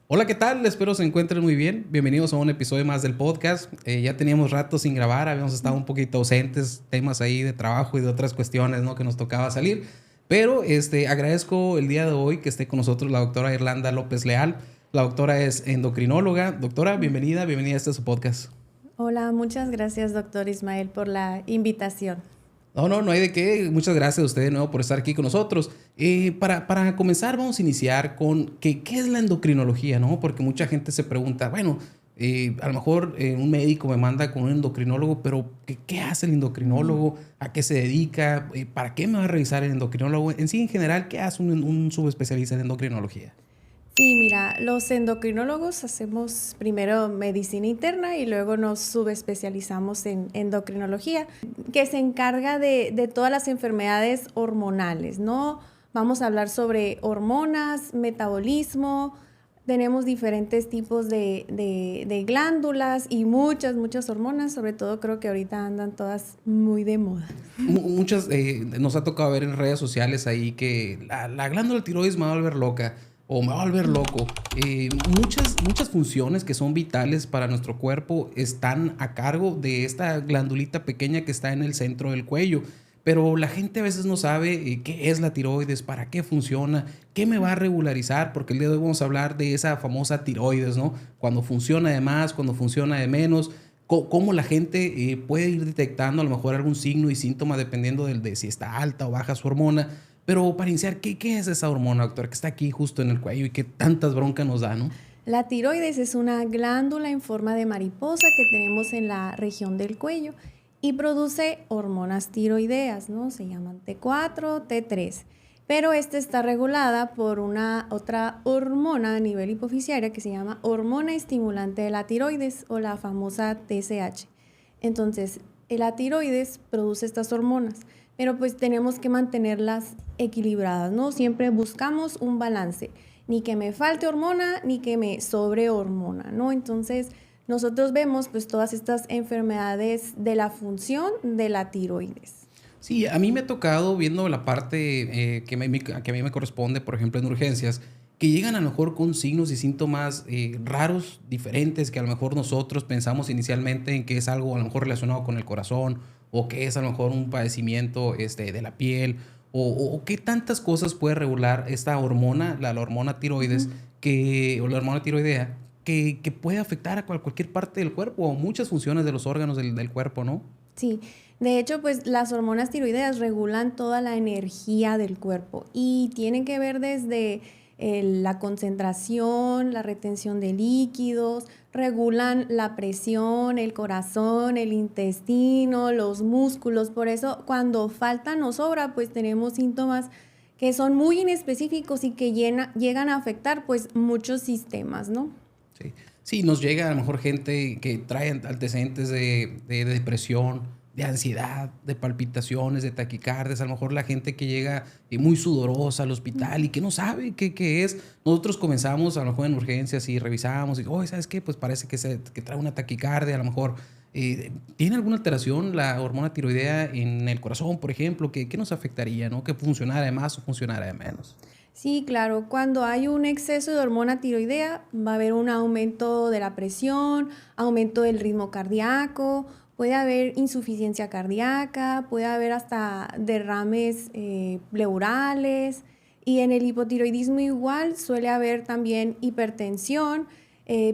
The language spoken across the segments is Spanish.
Hola, ¿qué tal? Espero se encuentren muy bien. Bienvenidos a un episodio más del podcast. Ya teníamos rato sin grabar, habíamos estado un poquito ausentes, temas ahí de trabajo y de otras cuestiones, ¿no? Que nos tocaba salir. Pero agradezco el día de hoy que esté con nosotros la doctora Irlanda López Leal. La doctora es endocrinóloga. Doctora, bienvenida a este su podcast. Hola, muchas gracias, doctor Ismael, por la invitación. No hay de qué. Muchas gracias a usted de nuevo por estar aquí con nosotros. Para comenzar, vamos a iniciar con qué es la endocrinología, ¿no? Porque mucha gente se pregunta, bueno, a lo mejor un médico me manda con un endocrinólogo, pero ¿qué hace el endocrinólogo? ¿A qué se dedica? ¿Para qué me va a revisar el endocrinólogo? En sí, en general, ¿qué hace un subespecialista en endocrinología? Sí, mira, los endocrinólogos hacemos primero medicina interna y luego nos subespecializamos en endocrinología, que se encarga de todas las enfermedades hormonales, ¿no? Vamos a hablar sobre hormonas, metabolismo, tenemos diferentes tipos de glándulas y muchas hormonas, sobre todo creo que ahorita andan todas muy de moda. Muchas, nos ha tocado ver en redes sociales ahí que la glándula tiroides me va a volver loca o me va a volver loco. Muchas funciones que son vitales para nuestro cuerpo están a cargo de esta glandulita pequeña que está en el centro del cuello. Pero la gente a veces no sabe qué es la tiroides, para qué funciona, qué me va a regularizar, porque el día de hoy vamos a hablar de esa famosa tiroides, ¿no? Cuando funciona de más, cuando funciona de menos, cómo la gente puede ir detectando a lo mejor algún signo y síntoma dependiendo de si está alta o baja su hormona. Pero para iniciar, ¿qué es esa hormona, doctor, que está aquí justo en el cuello y que tantas broncas nos da, ¿no? La tiroides es una glándula en forma de mariposa que tenemos en la región del cuello y produce hormonas tiroideas, ¿no? Se llaman T4, T3. Pero esta está regulada por una otra hormona a nivel hipofisiaria que se llama hormona estimulante de la tiroides o la famosa TSH. Entonces, la tiroides produce estas hormonas, pero pues tenemos que mantenerlas equilibradas, ¿no? Siempre buscamos un balance, ni que me falte hormona, ni que me sobre hormona, ¿no? Entonces, nosotros vemos pues todas estas enfermedades de la función de la tiroides. Sí, a mí me ha tocado viendo la parte que a mí me corresponde, por ejemplo, en urgencias, que llegan a lo mejor con signos y síntomas raros, diferentes, que a lo mejor nosotros pensamos inicialmente en que es algo a lo mejor relacionado con el corazón o que es a lo mejor un padecimiento de la piel o qué tantas cosas puede regular esta hormona, la hormona tiroides, o la hormona tiroidea, que puede afectar a cualquier parte del cuerpo o muchas funciones de los órganos del cuerpo, ¿no? Sí, de hecho, pues las hormonas tiroideas regulan toda la energía del cuerpo y tienen que ver desde la concentración, la retención de líquidos, regulan la presión, el corazón, el intestino, los músculos. Por eso, cuando faltan o sobra, pues tenemos síntomas que son muy inespecíficos y que llegan a afectar pues muchos sistemas, ¿no? Sí. Sí, nos llega a lo mejor gente que trae antecedentes de depresión, de ansiedad, de palpitaciones, de taquicardias. A lo mejor la gente que llega muy sudorosa al hospital y que no sabe qué es. Nosotros comenzamos a lo mejor en urgencias y revisamos y, oye, ¿sabes qué? Pues parece que trae una taquicardia. A lo mejor tiene alguna alteración la hormona tiroidea en el corazón, por ejemplo. ¿Qué nos afectaría, no? Que funcionara de más o funcionara de menos. Sí, claro, cuando hay un exceso de hormona tiroidea va a haber un aumento de la presión, aumento del ritmo cardíaco, puede haber insuficiencia cardíaca, puede haber hasta derrames pleurales y en el hipotiroidismo igual suele haber también hipertensión,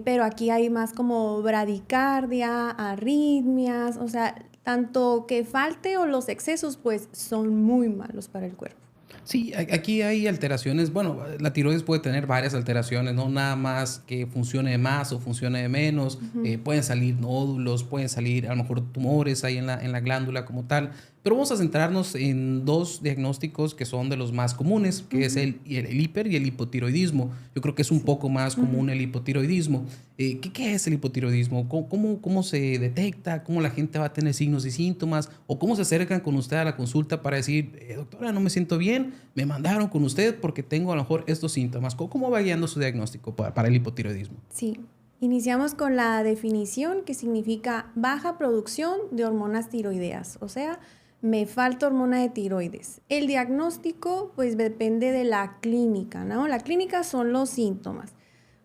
pero aquí hay más como bradicardia, arritmias, o sea, tanto que falte o los excesos pues son muy malos para el cuerpo. Sí, aquí hay alteraciones. Bueno, la tiroides puede tener varias alteraciones, no nada más que funcione de más o funcione de menos. Ujú. Pueden salir nódulos, pueden salir a lo mejor tumores ahí en la glándula como tal. Pero vamos a centrarnos en dos diagnósticos que son de los más comunes, que es Ujú. el hiper y el hipotiroidismo. Yo creo que es un Sí. poco más Ujú. común el hipotiroidismo. ¿Qué es el hipotiroidismo? ¿Cómo se detecta? ¿Cómo la gente va a tener signos y síntomas? ¿O cómo se acercan con usted a la consulta para decir, doctora, no me siento bien, me mandaron con usted porque tengo a lo mejor estos síntomas? ¿Cómo va guiando su diagnóstico para el hipotiroidismo? Sí. Iniciamos con la definición que significa baja producción de hormonas tiroideas, o sea, me falta hormona de tiroides. El diagnóstico pues depende de la clínica, ¿no? La clínica son los síntomas.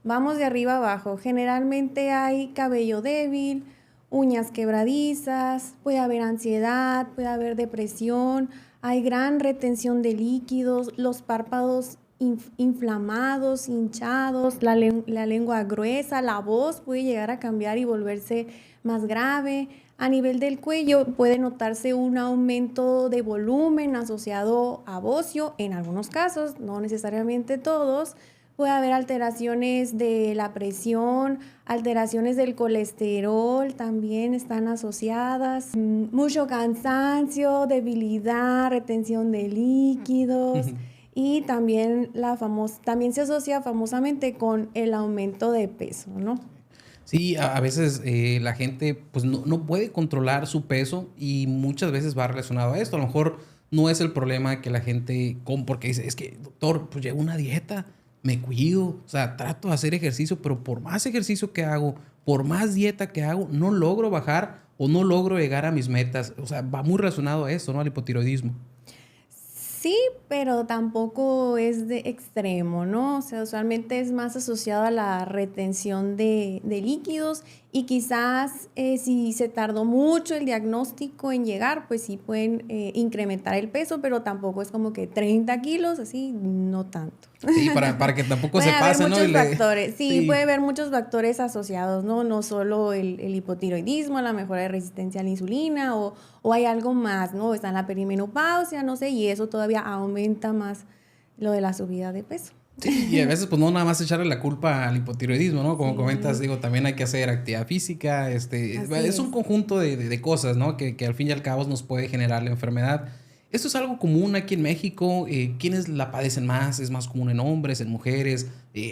Vamos de arriba abajo. Generalmente hay cabello débil, uñas quebradizas, puede haber ansiedad, puede haber depresión, hay gran retención de líquidos, los párpados inflamados, hinchados, la lengua gruesa, la voz puede llegar a cambiar y volverse más grave. A nivel del cuello puede notarse un aumento de volumen asociado a bocio en algunos casos, no necesariamente todos. Puede haber alteraciones de la presión, alteraciones del colesterol también están asociadas, mucho cansancio, debilidad, retención de líquidos y también también se asocia famosamente con el aumento de peso, ¿no? Sí, a veces la gente pues no puede controlar su peso y muchas veces va relacionado a esto. A lo mejor no es el problema que la gente porque dice, es que doctor, pues llevo una dieta, me cuido, o sea, trato de hacer ejercicio, pero por más ejercicio que hago, por más dieta que hago, no logro bajar o no logro llegar a mis metas. O sea, va muy relacionado a esto, ¿no? Al hipotiroidismo. Sí, pero tampoco es de extremo, ¿no? O sea, usualmente es más asociado a la retención de líquidos y quizás si se tardó mucho el diagnóstico en llegar, pues sí pueden incrementar el peso, pero tampoco es como que 30 kilos, así, no tanto. Sí, para que tampoco Puede se haber pase, ¿no? muchos factores, sí, Sí. puede haber muchos factores asociados, ¿no? No solo el hipotiroidismo, la mejora de resistencia a la insulina o hay algo más, ¿no? Está en la perimenopausia, no sé, y eso todavía aumenta más lo de la subida de peso. Sí, y a veces pues no nada más echarle la culpa al hipotiroidismo, ¿no? Como comentas, Sí, digo, también hay que hacer actividad física, así es un es. conjunto de cosas, ¿no? Que al fin y al cabo nos puede generar la enfermedad. Esto es algo común aquí en México. ¿Quiénes la padecen más? ¿Es más común en hombres, en mujeres?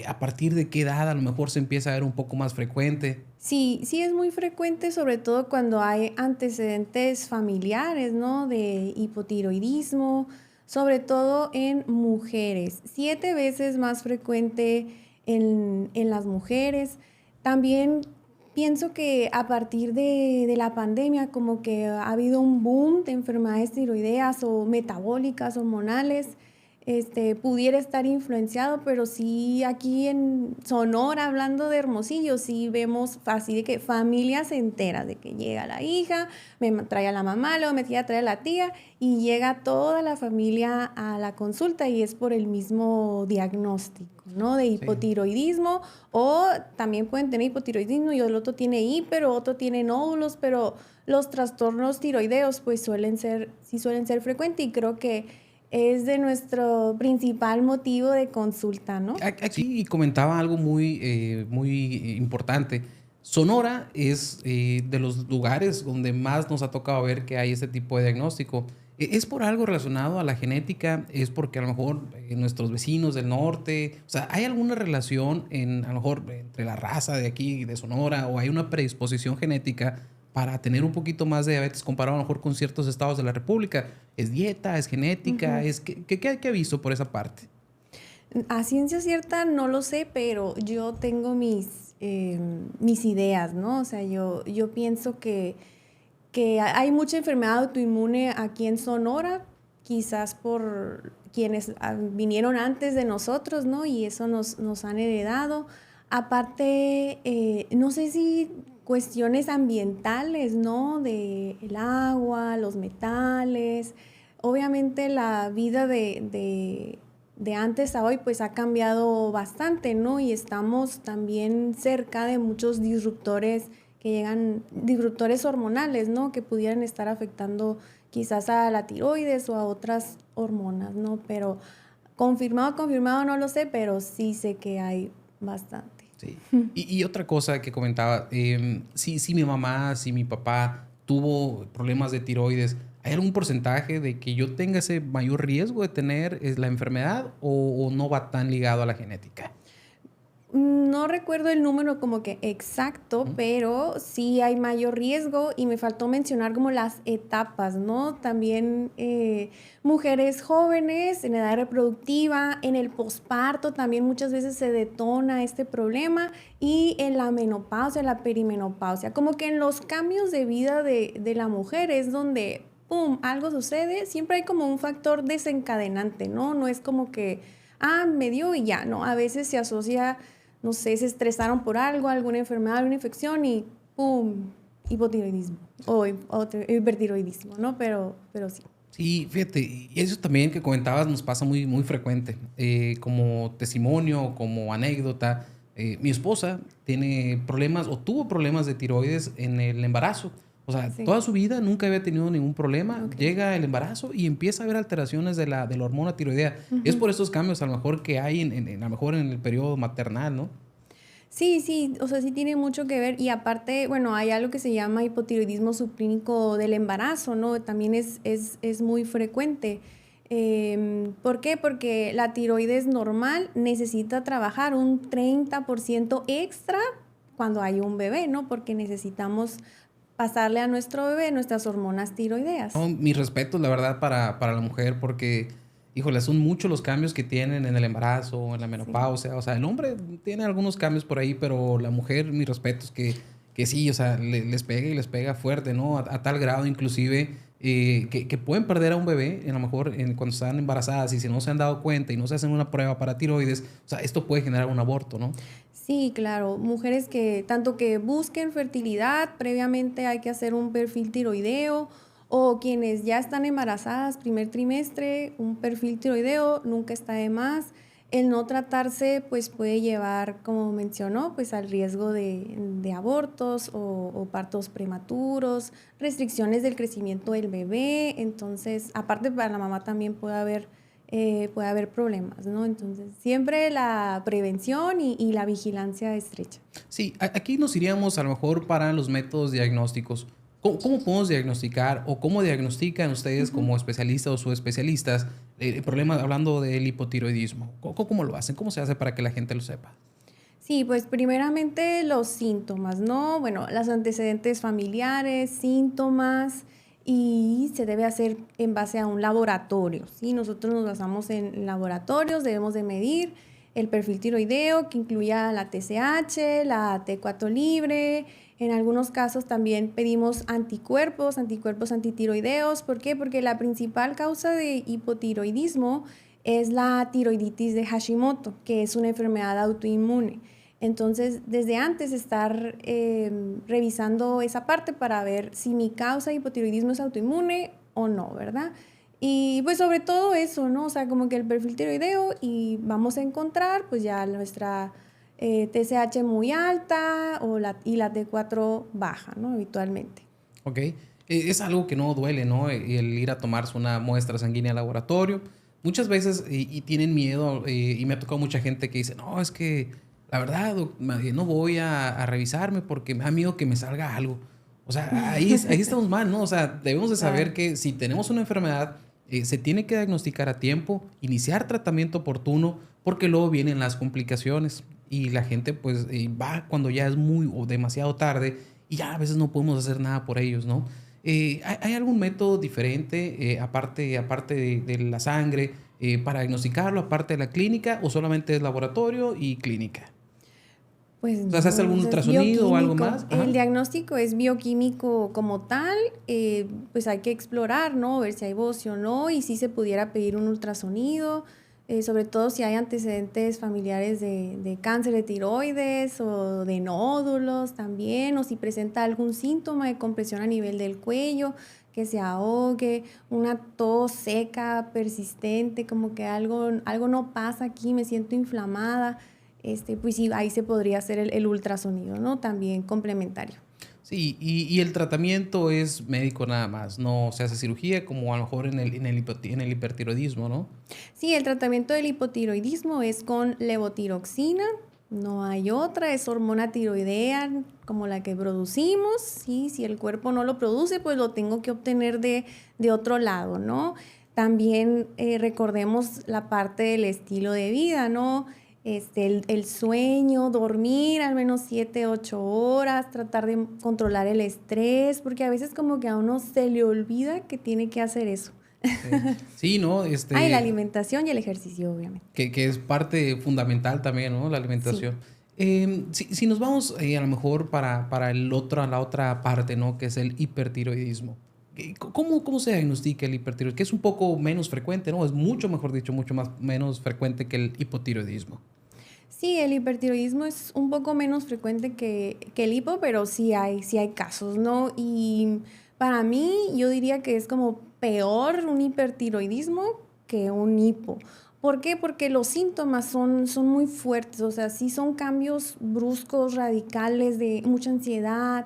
¿A partir de qué edad a lo mejor se empieza a ver un poco más frecuente? Sí, sí es muy frecuente, sobre todo cuando hay antecedentes familiares, ¿no? De hipotiroidismo, sobre todo en mujeres. 7 veces más frecuente en las mujeres. También pienso que a partir de la pandemia, como que ha habido un boom de enfermedades tiroideas o metabólicas, hormonales. Pudiera estar influenciado, pero sí aquí en Sonora, hablando de Hermosillo, sí vemos así de que familias enteras, de que llega la hija, trae a la mamá, luego me trae a la tía y llega toda la familia a la consulta y es por el mismo diagnóstico, ¿no? De Sí. hipotiroidismo o también pueden tener hipotiroidismo y el otro tiene hiper, otro tiene nódulos, pero los trastornos tiroideos pues sí suelen ser frecuentes y creo que es de nuestro principal motivo de consulta, ¿no? Aquí comentaba algo muy importante. Sonora es de los lugares donde más nos ha tocado ver que hay este tipo de diagnóstico. ¿Es por algo relacionado a la genética? ¿Es porque a lo mejor nuestros vecinos del norte, o sea, hay alguna relación a lo mejor entre la raza de aquí, de Sonora, o hay una predisposición genética para tener un poquito más de diabetes comparado a lo mejor con ciertos estados de la República? ¿Es dieta? ¿Es genética? Ujú. ¿Qué ha visto por esa parte? A ciencia cierta no lo sé, pero yo tengo mis ideas, ¿no? O sea, yo pienso que hay mucha enfermedad autoinmune aquí en Sonora, quizás por quienes vinieron antes de nosotros, ¿no? Y eso nos han heredado. Aparte, no sé si cuestiones ambientales, ¿no? De el agua, los metales. Obviamente la vida de antes a hoy pues ha cambiado bastante, ¿no? Y estamos también cerca de muchos disruptores hormonales, ¿no? Que pudieran estar afectando quizás a la tiroides o a otras hormonas, ¿no? Pero confirmado no lo sé, pero sí sé que hay bastante. Sí. Y otra cosa que comentaba, si mi mamá, si mi papá tuvo problemas de tiroides, ¿hay algún porcentaje de que yo tenga ese mayor riesgo de tener la enfermedad o no va tan ligado a la genética? No recuerdo el número como que exacto, Ujú. pero sí hay mayor riesgo y me faltó mencionar como las etapas, ¿no? También mujeres jóvenes en edad reproductiva, en el posparto también muchas veces se detona este problema y en la menopausia, en la perimenopausia, como que en los cambios de vida de la mujer es donde, ¡pum!, algo sucede, siempre hay como un factor desencadenante, ¿no? No es como que, me dio y ya, no, a veces se asocia no sé, se estresaron por algo, alguna enfermedad, alguna infección y ¡pum! Hipotiroidismo o hipertiroidismo, ¿no? Pero sí. Sí, fíjate, y eso también que comentabas nos pasa muy, muy frecuente. Como testimonio, como anécdota, mi esposa tiene problemas o tuvo problemas de tiroides en el embarazo. O sea, Sí, toda su vida nunca había tenido ningún problema. ok. Llega el embarazo y empieza a haber alteraciones de la hormona tiroidea. Es Ujú. por estos cambios a lo mejor que hay a lo mejor en el periodo maternal, ¿no? Sí, sí, o sea, sí tiene mucho que ver y aparte, bueno, hay algo que se llama hipotiroidismo subclínico del embarazo, ¿no? También es muy frecuente. ¿Por qué? Porque la tiroides normal necesita trabajar un 30% extra cuando hay un bebé, ¿no? Porque necesitamos pasarle a nuestro bebé nuestras hormonas tiroideas. No, mis respetos, la verdad, para la mujer, porque, híjole, son muchos los cambios que tienen en el embarazo, en la Sí. menopausia. O sea, el hombre tiene algunos cambios por ahí, pero la mujer, mis respetos, que sí, o sea, les pega y les pega fuerte, ¿no? A tal grado, inclusive, que pueden perder a un bebé, a lo mejor cuando están embarazadas y si no se han dado cuenta y no se hacen una prueba para tiroides, o sea, esto puede generar un aborto, ¿no? Sí, claro, mujeres que tanto que busquen fertilidad, previamente hay que hacer un perfil tiroideo o quienes ya están embarazadas primer trimestre, un perfil tiroideo nunca está de más. El no tratarse pues puede llevar, como mencionó, pues al riesgo de abortos o partos prematuros, restricciones del crecimiento del bebé. Entonces, aparte para la mamá también puede haber problemas, ¿no? Entonces, siempre la prevención y la vigilancia estrecha. Sí, aquí nos iríamos a lo mejor para los métodos diagnósticos. ¿Cómo podemos diagnosticar o cómo diagnostican ustedes Ujú. como especialistas o subespecialistas el problema hablando del hipotiroidismo? ¿Cómo lo hacen? ¿Cómo se hace para que la gente lo sepa? Sí, pues primeramente los síntomas, ¿no? Bueno, los antecedentes familiares, síntomas, y se debe hacer en base a un laboratorio, ¿sí? Nosotros nos basamos en laboratorios, debemos de medir el perfil tiroideo, que incluya la TSH, la T4 libre. En algunos casos también pedimos anticuerpos antitiroideos. ¿Por qué? Porque la principal causa de hipotiroidismo es la tiroiditis de Hashimoto, que es una enfermedad autoinmune. Entonces, desde antes estar revisando esa parte para ver si mi causa de hipotiroidismo es autoinmune o no, ¿verdad? Y pues sobre todo eso, ¿no? O sea, como que el perfil tiroideo y vamos a encontrar pues ya nuestra TSH muy alta y la T4 baja, ¿no? Habitualmente. ¿Ok? Es algo que no duele, ¿no? El ir a tomarse una muestra sanguínea al laboratorio. Muchas veces y tienen miedo y me ha tocado mucha gente que dice, no, es que la verdad no voy a revisarme porque me da miedo que me salga algo. O sea, ahí estamos mal, ¿no? O sea, debemos de saber Claro. que si tenemos una enfermedad, se tiene que diagnosticar a tiempo, iniciar tratamiento oportuno, porque luego vienen las complicaciones y la gente pues va cuando ya es muy o demasiado tarde y ya a veces no podemos hacer nada por ellos, ¿no? ¿Hay algún método diferente, aparte de la sangre, para diagnosticarlo, aparte de la clínica, o solamente es laboratorio y clínica? Pues O sea, ¿se hace no, o algún sea, es ultrasonido o algo bioquímico. más? El Ajá. diagnóstico es bioquímico como tal, pues hay que explorar, ¿no? Ver si hay voz o no, y si se pudiera pedir un ultrasonido, sobre todo si hay antecedentes familiares de cáncer de tiroides o de nódulos también, o si presenta algún síntoma de compresión a nivel del cuello, que se ahogue, una tos seca, persistente, como que algo no pasa aquí, me siento inflamada. Pues sí, ahí se podría hacer el ultrasonido, ¿no? También complementario. Sí, y el tratamiento es médico nada más, no se hace cirugía como a lo mejor en el hipertiroidismo, ¿no? Sí, el tratamiento del hipotiroidismo es con levotiroxina, no hay otra, es hormona tiroidea como la que producimos, ¿sí? Si el cuerpo no lo produce, pues lo tengo que obtener de otro lado, ¿no? También recordemos la parte del estilo de vida, ¿no? El sueño, dormir al menos 7, 8 horas, tratar de controlar el estrés, porque a veces como que a uno se le olvida que tiene que hacer eso. Sí, ¿no? Ah, y la alimentación y el ejercicio, obviamente. Que es parte fundamental también, ¿no? La Sí. alimentación. Si nos vamos a lo mejor para la otra parte, ¿no? Que es el hipertiroidismo. ¿Cómo se diagnostica el hipertiroidismo? Que es un poco menos frecuente, ¿no? Es mucho, mejor dicho, mucho más menos frecuente que el hipotiroidismo. Sí, el hipertiroidismo es un poco menos frecuente que el hipo, pero sí hay casos, ¿no? Y para mí, yo diría que es como peor un hipertiroidismo que un hipo. ¿Por qué? Porque los síntomas son muy fuertes, o sea, sí son cambios bruscos, radicales, de mucha ansiedad,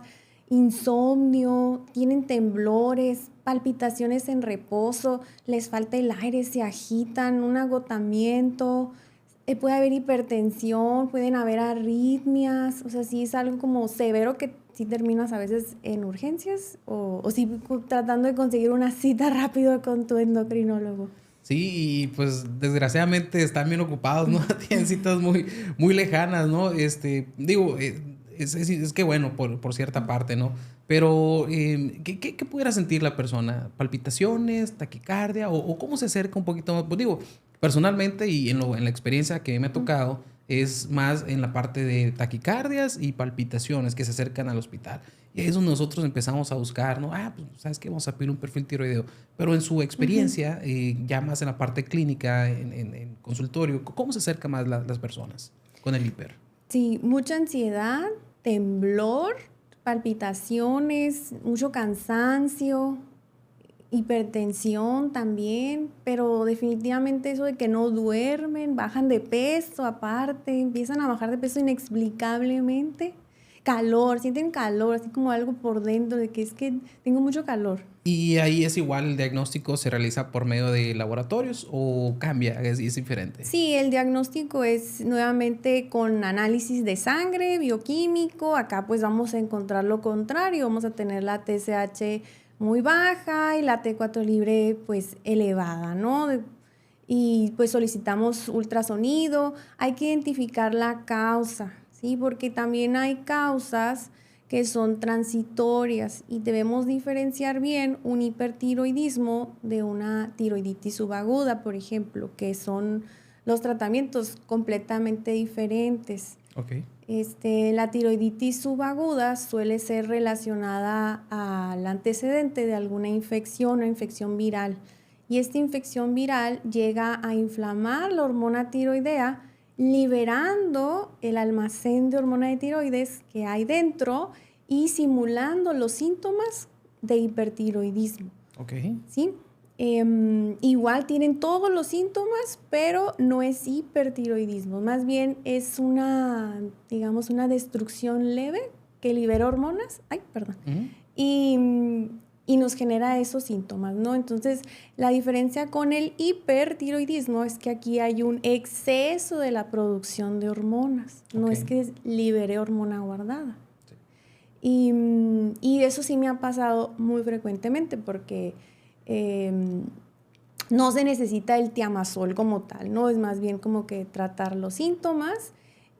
insomnio, tienen temblores, palpitaciones en reposo, les falta el aire, se agitan, un agotamiento. Puede haber hipertensión, pueden haber arritmias, o sea, sí es algo como severo que sí terminas a veces en urgencias o sí tratando de conseguir una cita rápido con tu endocrinólogo. Sí, y pues desgraciadamente están bien ocupados, ¿no? Tienen citas muy lejanas, ¿no? Digo, es que bueno, por cierta parte, ¿no? Pero, ¿qué pudiera sentir la persona? ¿Palpitaciones, taquicardia? ¿O cómo se acerca un poquito más? Pues digo, personalmente y en la experiencia que me ha tocado, es más en la parte de taquicardias y palpitaciones que se acercan al hospital. Y ahí es donde nosotros empezamos a buscar, ¿no? Ah, pues, ¿sabes qué? Vamos a pedir un perfil tiroideo. Pero en su Ujú. experiencia, ya más en la parte clínica, en consultorio, ¿cómo se acercan más las personas con el hiper? Sí, mucha ansiedad, temblor, palpitaciones, mucho cansancio, hipertensión también, pero definitivamente eso de que no duermen, bajan de peso aparte, empiezan a bajar de peso inexplicablemente. Calor, sienten calor, así como algo por dentro de que es que tengo mucho calor. Y ahí es igual, el diagnóstico se realiza por medio de laboratorios o cambia, es diferente. Sí, el diagnóstico es nuevamente con análisis de sangre, bioquímico. Acá pues vamos a encontrar lo contrario, vamos a tener la TSH muy baja y la T4 libre pues elevada, ¿no? Y pues solicitamos ultrasonido. Hay que identificar la causa, ¿sí? Porque también hay causas que son transitorias y debemos diferenciar bien un hipertiroidismo de una tiroiditis subaguda, por ejemplo, que son los tratamientos completamente diferentes. Ok. La tiroiditis subaguda suele ser relacionada al antecedente de alguna infección o infección viral. Y esta infección viral llega a inflamar la hormona tiroidea, liberando el almacén de hormona de tiroides que hay dentro y simulando los síntomas de hipertiroidismo. Ok. ¿Sí? Igual tienen todos los síntomas, pero no es hipertiroidismo, más bien es una, digamos, una destrucción leve que libera hormonas, ay, perdón, Ujú. y, y nos genera esos síntomas, ¿no? Entonces, la diferencia con el hipertiroidismo es que aquí hay un exceso de la producción de hormonas, no Ok. es que libere hormona guardada. Sí. Y eso sí me ha pasado muy frecuentemente porque eh, no se necesita el tiamazol como tal, ¿no? Es más bien como que tratar los síntomas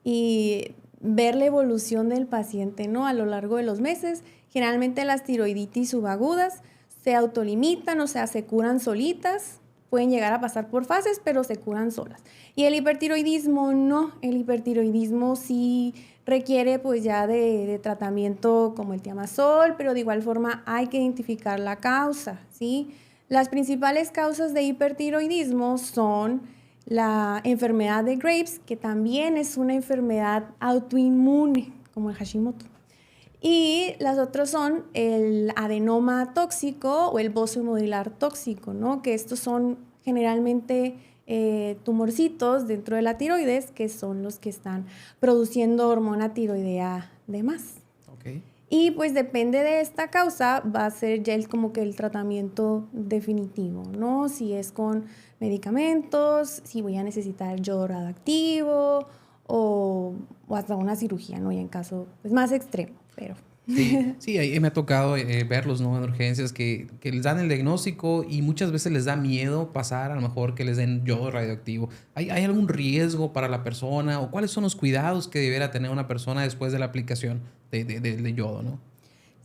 y ver la evolución del paciente, ¿no? A lo largo de los meses. Generalmente las tiroiditis subagudas se autolimitan, o sea, se curan solitas. Pueden llegar a pasar por fases, pero se curan solas. Y el hipertiroidismo no. El hipertiroidismo sí requiere pues ya de tratamiento como el tiamazol, pero de igual forma hay que identificar la causa, ¿sí? Las principales causas de hipertiroidismo son la enfermedad de Graves, que también es una enfermedad autoinmune, como el Hashimoto. Y las otras son el adenoma tóxico o el bocio nodular tóxico, ¿no? Que estos son generalmente tumorcitos dentro de la tiroides, que son los que están produciendo hormona tiroidea de más. Ok. Y pues depende de esta causa, va a ser ya como que el tratamiento definitivo, ¿no? Si es con medicamentos, si voy a necesitar yodo radioactivo o hasta una cirugía, ¿no? Ya en caso pues, más extremo, pero... Sí, sí, ahí me ha tocado verlos, ¿no? En urgencias que les dan el diagnóstico y muchas veces les da miedo pasar, a lo mejor que les den yodo radioactivo. ¿Hay algún riesgo para la persona o cuáles son los cuidados que debiera tener una persona después de la aplicación de yodo, ¿no?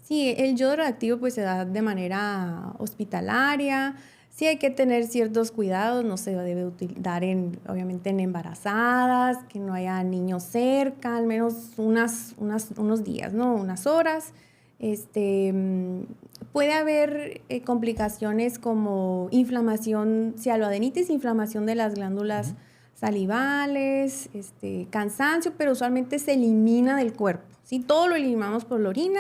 Sí, el yodo radioactivo pues se da de manera hospitalaria. Sí hay que tener ciertos cuidados, no se debe dar obviamente en embarazadas, que no haya niños cerca, al menos unos días, ¿no? Unas horas. Puede haber complicaciones como inflamación, cialoadenitis, inflamación de las glándulas Ujú. salivales, cansancio, pero usualmente se elimina del cuerpo, ¿sí? Todo lo eliminamos por la orina.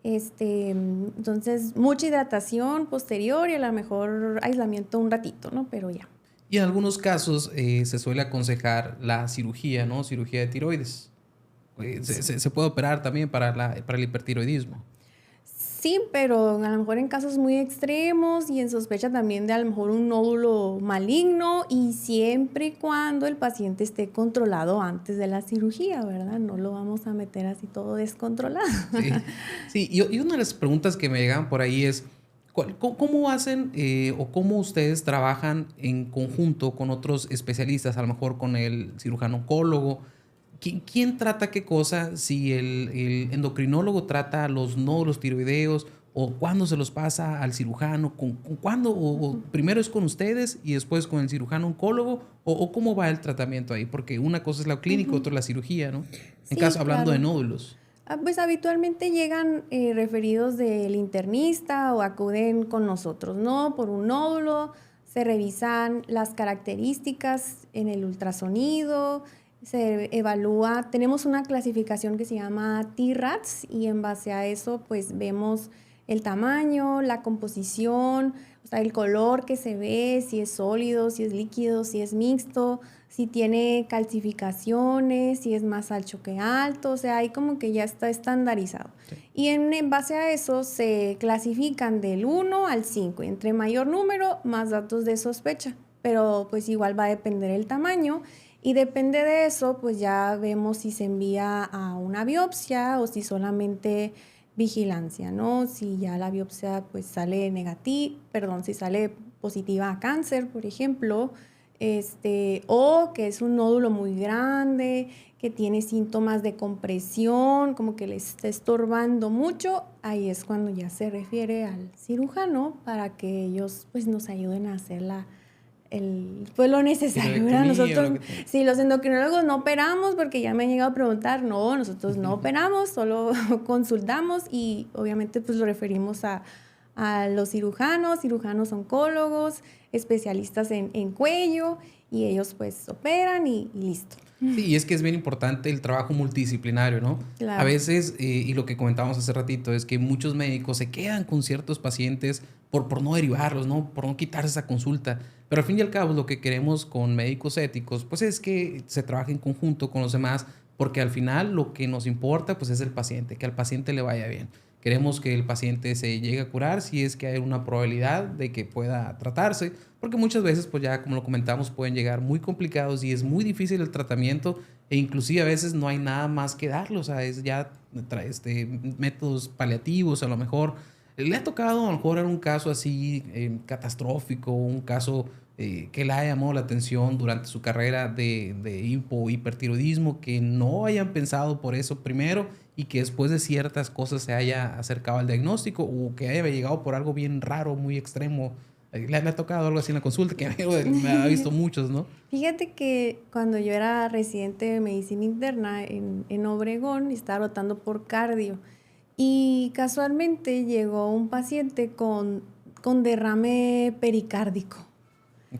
Entonces, mucha hidratación posterior y a lo mejor aislamiento un ratito, ¿no? Pero ya. Y en algunos casos se suele aconsejar la cirugía, ¿no? Cirugía de tiroides. Se puede operar también para el hipertiroidismo. Sí, pero a lo mejor en casos muy extremos y en sospecha también de a lo mejor un nódulo maligno y siempre y cuando el paciente esté controlado antes de la cirugía, ¿verdad? No lo vamos a meter así todo descontrolado. Sí, sí. Y una de las preguntas que me llegan por ahí es, ¿cómo hacen o cómo ustedes trabajan en conjunto con otros especialistas, a lo mejor con el cirujano oncólogo? ¿Quién trata qué cosa? Si el endocrinólogo trata los nódulos tiroideos o cuándo se los pasa al cirujano, cuándo, o primero es con ustedes y después con el cirujano oncólogo, o cómo va el tratamiento ahí, porque una cosa es la clínica, otra es la cirugía, ¿no? En Sí, caso, hablando de claro. nódulos. Pues habitualmente llegan referidos del internista o acuden con nosotros, ¿no? Por un nódulo, se revisan las características en el ultrasonido, se evalúa, tenemos una clasificación que se llama T-RADS y en base a eso pues vemos el tamaño, la composición, o sea, el color que se ve, si es sólido, si es líquido, si es mixto, si tiene calcificaciones, si es más ancho que alto, o sea, ahí como que ya está estandarizado. Sí. Y en base a eso se clasifican del 1 al 5, entre mayor número, más datos de sospecha, pero pues igual va a depender el tamaño y depende de eso, pues ya vemos si se envía a una biopsia o si solamente vigilancia, ¿no? Si ya la biopsia pues sale negativa, perdón, si sale positiva a cáncer, por ejemplo, o que es un nódulo muy grande, que tiene síntomas de compresión, como que le está estorbando mucho, ahí es cuando ya se refiere al cirujano para que ellos pues nos ayuden a hacer pues lo necesario, ¿verdad? Nosotros, si los endocrinólogos no operamos, porque ya me han llegado a preguntar, no, nosotros no operamos, solo consultamos y obviamente pues lo referimos a los cirujanos oncólogos, especialistas en cuello y ellos pues operan y listo. Sí, y es que es bien importante el trabajo multidisciplinario, ¿no? Claro. A veces, y lo que comentábamos hace ratito, es que muchos médicos se quedan con ciertos pacientes por no derivarlos, ¿no? Por no quitarse esa consulta. Pero al fin y al cabo, lo que queremos con médicos éticos, pues es que se trabaje en conjunto con los demás, porque al final lo que nos importa, pues es el paciente, que al paciente le vaya bien. Queremos que el paciente se llegue a curar si es que hay una probabilidad de que pueda tratarse, porque muchas veces, pues ya como lo comentamos, pueden llegar muy complicados y es muy difícil el tratamiento e inclusive a veces no hay nada más que darlo, o sea, es ya métodos paliativos a lo mejor. Le ha tocado a lo mejor en un caso así catastrófico, un caso que le haya llamado la atención durante su carrera de hipertiroidismo, que no hayan pensado por eso primero y que después de ciertas cosas se haya acercado al diagnóstico o que haya llegado por algo bien raro, muy extremo. Le ha tocado algo así en la consulta, que me ha visto muchos, ¿no? Fíjate que cuando yo era residente de medicina interna en Obregón, estaba rotando por cardio y casualmente llegó un paciente con derrame pericárdico.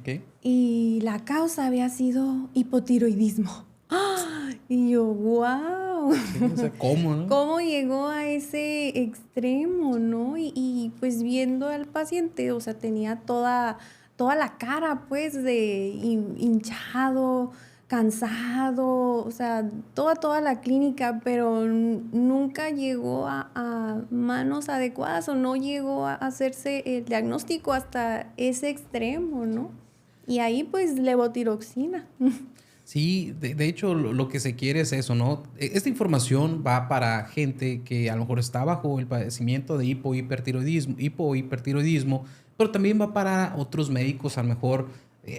Okay. Y la causa había sido hipotiroidismo. ¡Ah! Y yo, wow. Sí, o sea, ¿cómo, no? ¿Cómo llegó a ese extremo, no? Y pues viendo al paciente, o sea, tenía toda la cara, pues, de hinchado, cansado, o sea, toda la clínica, pero nunca llegó a manos adecuadas o no llegó a hacerse el diagnóstico hasta ese extremo, ¿no? Y ahí, pues, levotiroxina. Sí, de hecho lo que se quiere es eso, ¿no? Esta información va para gente que a lo mejor está bajo el padecimiento de hipohipertiroidismo, pero también va para otros médicos, a lo mejor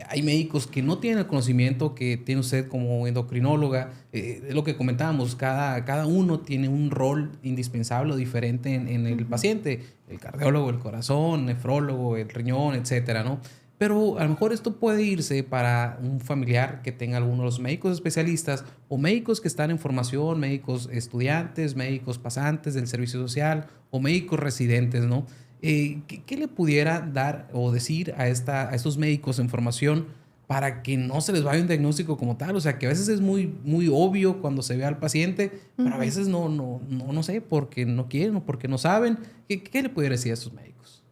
hay médicos que no tienen el conocimiento que tiene usted como endocrinóloga. Es lo que comentábamos, cada uno tiene un rol indispensable o diferente en el paciente, el cardiólogo, el corazón, nefrólogo, el riñón, etcétera, ¿no? Pero a lo mejor esto puede irse para un familiar que tenga algunos de los médicos especialistas o médicos que están en formación, médicos estudiantes, médicos pasantes del servicio social o médicos residentes, ¿no? ¿Qué le pudiera dar o decir a estos médicos en formación para que no se les vaya un diagnóstico como tal. O sea, que a veces es muy, muy obvio cuando se ve al paciente, pero a veces no sé, porque no quieren o porque no saben. ¿Qué le pudiera decir a esos médicos?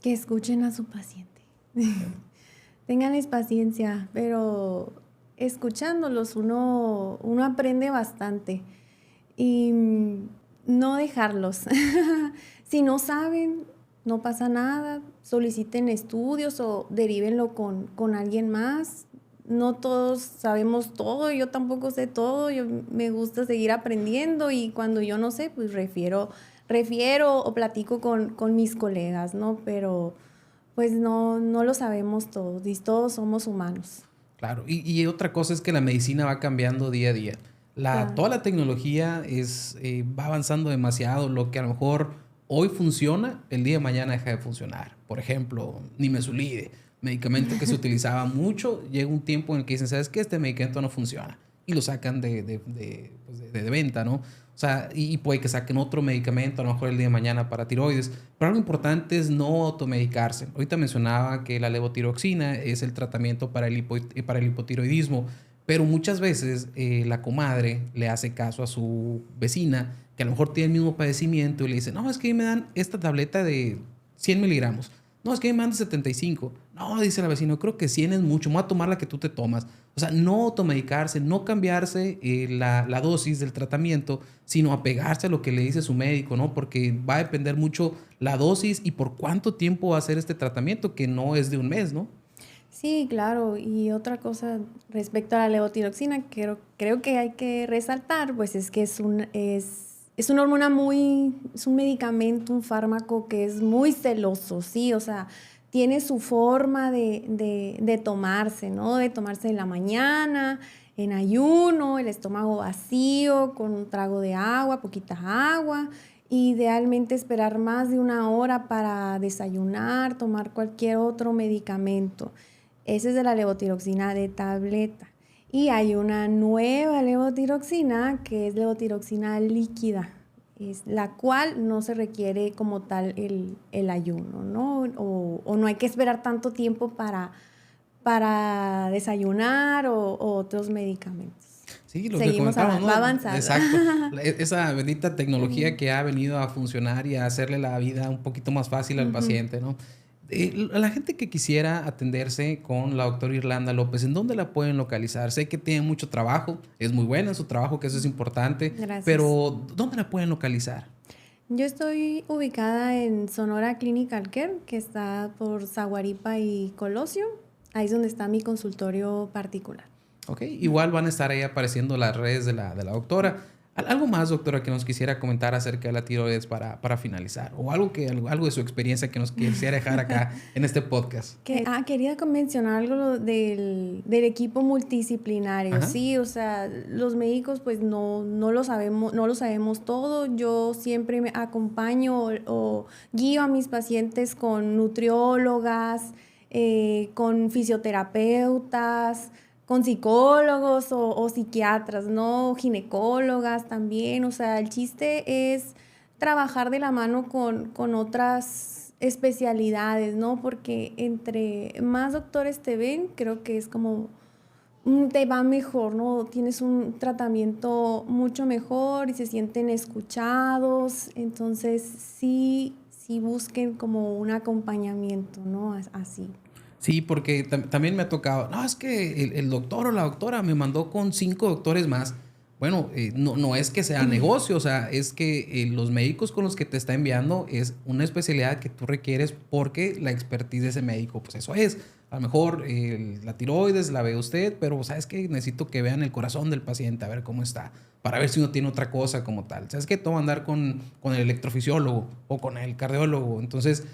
Que escuchen a su paciente. Ténganles paciencia, pero escuchándolos uno aprende bastante. Y no dejarlos. Si no saben, no pasa nada. Soliciten estudios o derívenlo con alguien más. No todos sabemos todo, yo tampoco sé todo. Me gusta seguir aprendiendo y cuando yo no sé, pues refiero o platico con mis colegas, ¿no? Pero pues no lo sabemos todos y todos somos humanos. Claro, y otra cosa es que la medicina va cambiando día a día. Claro. Toda la tecnología va avanzando demasiado. Lo que a lo mejor hoy funciona, el día de mañana deja de funcionar. Por ejemplo, nimesulide, medicamento que se utilizaba mucho, llega un tiempo en el que dicen, ¿sabes qué? Este medicamento no funciona. Y lo sacan de venta, ¿no? O sea, y puede que saquen otro medicamento, a lo mejor el día de mañana para tiroides. Pero algo importante es no automedicarse. Ahorita mencionaba que la levotiroxina es el tratamiento para el hipotiroidismo, pero muchas veces la comadre le hace caso a su vecina, que a lo mejor tiene el mismo padecimiento, y le dice, no, es que me dan esta tableta de 100 miligramos. No, es que me dan 75. No, dice la vecina, creo que 100 es mucho, me voy a tomar la que tú te tomas. O sea, no automedicarse, no cambiarse la dosis del tratamiento, sino apegarse a lo que le dice su médico, ¿no? Porque va a depender mucho la dosis y por cuánto tiempo va a ser este tratamiento, que no es de un mes, ¿no? Sí, claro. Y otra cosa respecto a la levotiroxina, creo que hay que resaltar, pues es que es una hormona es un medicamento, un fármaco que es muy celoso, ¿sí? O sea, tiene su forma de tomarse, ¿no? De tomarse en la mañana, en ayuno, el estómago vacío, con un trago de agua, poquita agua. Idealmente esperar más de una hora para desayunar, tomar cualquier otro medicamento. Ese es de la levotiroxina de tableta. Y hay una nueva levotiroxina que es levotiroxina líquida, es la cual no se requiere como tal el ayuno, ¿no? O no hay que esperar tanto tiempo para desayunar o otros medicamentos. Sí, lo que Seguimos comentábamos, va ¿no? avanzando. Exacto. Esa bendita tecnología que ha venido a funcionar y a hacerle la vida un poquito más fácil al Ujú. paciente, ¿no? La gente que quisiera atenderse con la doctora Irlanda López, ¿en dónde la pueden localizar? Sé que tiene mucho trabajo, es muy buena en su trabajo, que eso es importante, Gracias. pero ¿dónde la pueden localizar? Yo estoy ubicada en Sonora Clinical Care, que está por Zaguaripa y Colosio. Ahí es donde está mi consultorio particular. Ok, igual van a estar ahí apareciendo las redes de la doctora. ¿Algo más, doctora, que nos quisiera comentar acerca de la tiroides para finalizar? ¿O algo de su experiencia que nos quisiera dejar acá en este podcast? Quería mencionar algo del equipo multidisciplinario, Ajá. sí, o sea, los médicos pues no lo sabemos todo. Yo siempre me acompaño o guío a mis pacientes con nutriólogas, con fisioterapeutas, con psicólogos o psiquiatras, ¿no? Ginecólogas también, o sea, el chiste es trabajar de la mano con otras especialidades, ¿no? Porque entre más doctores te ven, creo que es como te va mejor, ¿no? Tienes un tratamiento mucho mejor y se sienten escuchados, entonces sí busquen como un acompañamiento, ¿no? Así. Sí, porque también me ha tocado, no, es que el doctor o la doctora me mandó con 5 doctores más. Bueno, no es que sea negocio, o sea, es que los médicos con los que te está enviando es una especialidad que tú requieres porque la expertise de ese médico, pues eso es. A lo mejor la tiroides la ve usted, pero ¿sabes qué? Necesito que vean el corazón del paciente, a ver cómo está, para ver si uno tiene otra cosa como tal. ¿Sabes qué? Todo va a andar con el electrofisiólogo o con el cardiólogo. Entonces,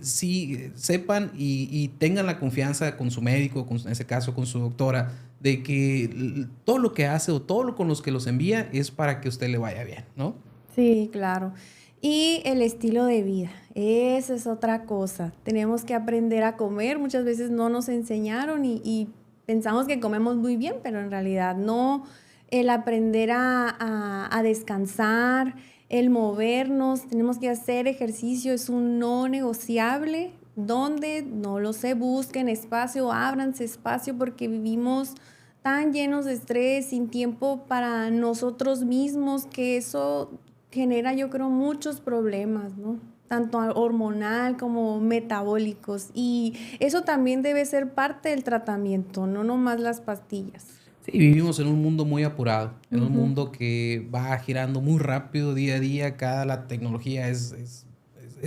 sí, sepan y tengan la confianza con su médico, en ese caso con su doctora, de que todo lo que hace o todo lo con los que los envía es para que a usted le vaya bien, ¿no? Sí, claro. Y el estilo de vida, esa es otra cosa. Tenemos que aprender a comer. Muchas veces no nos enseñaron y pensamos que comemos muy bien, pero en realidad no. El aprender a descansar, el movernos, tenemos que hacer ejercicio, es un no negociable. ¿Dónde? No lo sé. Busquen espacio, ábranse espacio porque vivimos tan llenos de estrés, sin tiempo para nosotros mismos, que eso genera, yo creo, muchos problemas, ¿no? Tanto hormonal como metabólicos. Y eso también debe ser parte del tratamiento, no nomás las pastillas. Sí, vivimos en un mundo muy apurado, en un Ujú. mundo que va girando muy rápido día a día. La tecnología es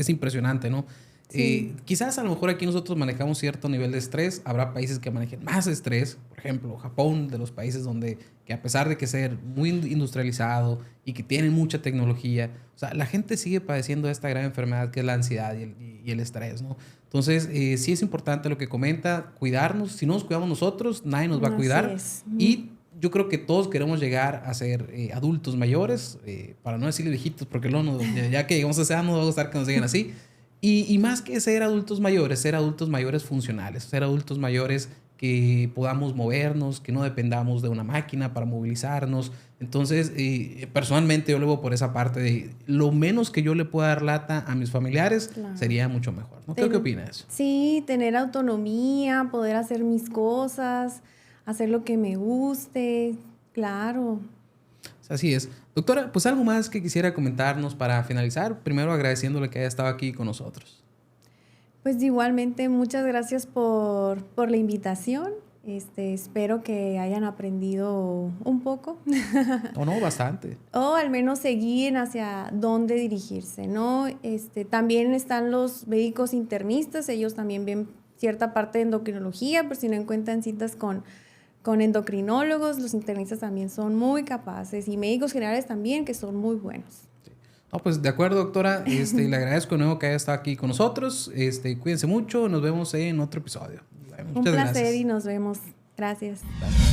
impresionante, ¿no? Sí, Quizás a lo mejor aquí nosotros manejamos cierto nivel de estrés. Habrá países que manejen más estrés. Por ejemplo, Japón, de los países donde, que a pesar de que ser muy industrializado y que tienen mucha tecnología, o sea, la gente sigue padeciendo esta gran enfermedad que es la ansiedad y el estrés, ¿no? Entonces, sí es importante lo que comenta, cuidarnos. Si no nos cuidamos nosotros, nadie nos va a así cuidar. es. Y yo creo que todos queremos llegar a ser adultos mayores, para no decirle viejitos, porque luego ya que llegamos a esa edad no va a gustar que nos digan así. Y más que ser adultos mayores funcionales, ser adultos mayores que podamos movernos, que no dependamos de una máquina para movilizarnos. Entonces, personalmente yo lo veo por esa parte de lo menos que yo le pueda dar lata a mis familiares Claro. sería mucho mejor, ¿no? ¿Qué opinas de eso? Sí, tener autonomía, poder hacer mis cosas, hacer lo que me guste, claro. Así es. Doctora, pues algo más que quisiera comentarnos para finalizar. Primero agradeciéndole que haya estado aquí con nosotros. Pues igualmente, muchas gracias por la invitación. Espero que hayan aprendido un poco Oh, no, bastante. o al menos seguir hacia dónde dirigirse, ¿no? También están los médicos internistas, ellos también ven cierta parte de endocrinología, por si no encuentran citas con endocrinólogos, los internistas también son muy capaces y médicos generales también que son muy buenos. No, pues de acuerdo, doctora. Le agradezco de nuevo que haya estado aquí con nosotros. Cuídense mucho. Nos vemos en otro episodio. Un Muchas placer gracias. y nos vemos. Gracias. Gracias.